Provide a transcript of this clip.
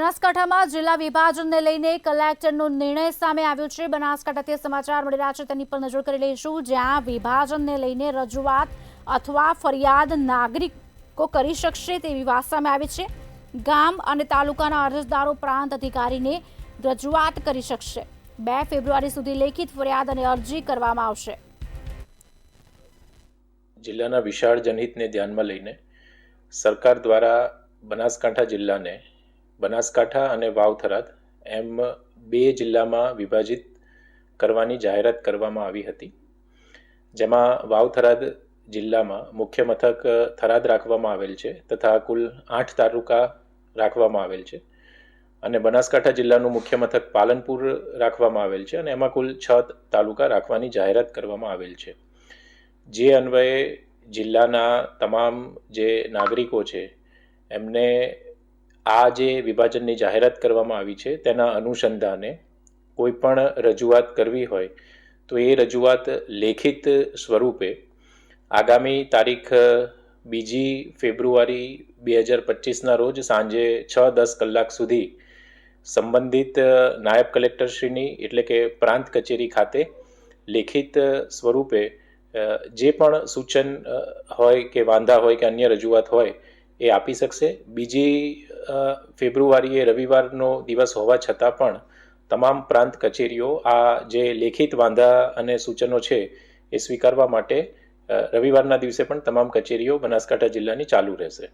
બનાસકાંઠામાં જિલ્લા વિભાજનને લઈને કલેક્ટરનો નિર્ણય સામે આવ્યો છે। બનાસકાંઠાથી સમાચાર મળી રહ્યા છે, તેની પર નજર કરી લઈશું। જ્યાં વિભાજનને લઈને રજૂઆત અથવા ફરિયાદ નાગરિકો કરી શકશે તેવી વાત સામે આવી છે। ગામ અને તાલુકાના અરજદારો પ્રાંત અધિકારીને રજૂઆત કરી શકશે। 2 ફેબ્રુઆરી સુધી લેખિત ફરિયાદ અને અરજી કરવામાં આવશે। જિલ્લાના વિશાળ જનહિતને ધ્યાનમાં લઈને સરકાર દ્વારા બનાસકાંઠા જિલ્લાને બનાસકાંઠા અને વાવ-થરાદ એમ 2 જિલ્લામાં વિભાજિત કરવાની જાહેરાત કરવામાં આવી હતી, જેમાં વાવ-થરાદ જિલ્લામાં મુખ્ય મથક થરાદ રાખવામાં આવેલ છે તથા કુલ 8 તાલુકા રાખવામાં આવેલ છે અને બનાસકાંઠા જિલ્લાનું મુખ્ય મથક પાલનપુર રાખવામાં આવેલ છે અને એમાં કુલ 6 તાલુકા રાખવાની જાહેરાત કરવામાં આવેલ છે। જે અન્વયે જિલ્લાના તમામ જે નાગરિકો છે એમને આ જે વિભાજનની જાહેરાત કરવામાં આવી છે તેના અનુસંધાને કોઈ પણ રજૂઆત કરવી હોય તો એ રજૂઆત લેખિત સ્વરૂપે આગામી તારીખ 2 ફેબ્રુઆરી 2025ના રોજ સાંજે 6:10 કલાક સુધી સંબંધિત નાયબ કલેક્ટરશ્રીની એટલે કે પ્રાંત કચેરી ખાતે લેખિત સ્વરૂપે જે પણ સૂચન હોય કે વાંધા હોય કે અન્ય રજૂઆત હોય એ આપી શકશે। 2 ફેબ્રુઆરીએ રવિવારનો દિવસ હોવા છતાં પણ તમામ પ્રાંત કચેરીઓ આ જે લેખિત વાંધા અને સૂચનો છે એ સ્વીકારવા માટે રવિવારના દિવસે પણ તમામ કચેરીઓ બનાસકાંઠા જિલ્લાની ચાલુ રહેશે।